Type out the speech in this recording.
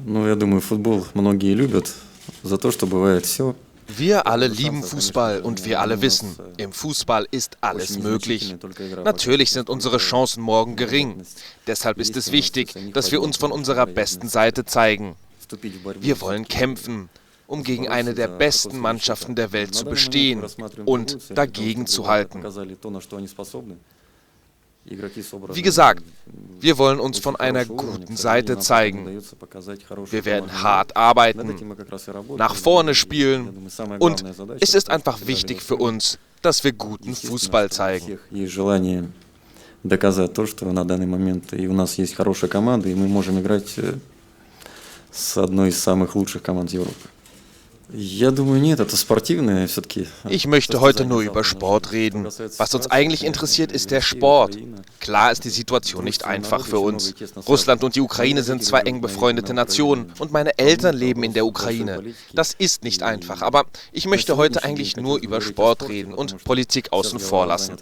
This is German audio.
Ну, я думаю, футбол многие любят за то, что бывает все. Wir alle lieben Fußball und wir alle wissen, im Fußball ist alles möglich. Natürlich sind unsere Chancen morgen gering. Deshalb ist es wichtig, dass wir uns von unserer besten Seite zeigen. Wir wollen kämpfen, um gegen eine der besten Mannschaften der Welt zu bestehen und dagegen zu halten. Wie gesagt, wir wollen uns von einer guten Seite zeigen. Wir werden hart arbeiten, nach vorne spielen und es ist einfach wichtig für uns, dass wir guten Fußball zeigen. Доказать то, что на данный момент и у нас есть хорошая команда, и мы можем играть с одной из самых лучших команд Европы. Я думаю, нет, это спортивное все-таки. Ich möchte heute nur über Sport reden. Was uns eigentlich interessiert, ist der Sport. Klar ist die Situation nicht einfach für uns. Russland und die Ukraine sind zwei eng befreundete Nationen und meine Eltern leben in der Ukraine. Das ist nicht einfach, aber ich möchte heute eigentlich nur über Sport reden und Politik außen vor lassen.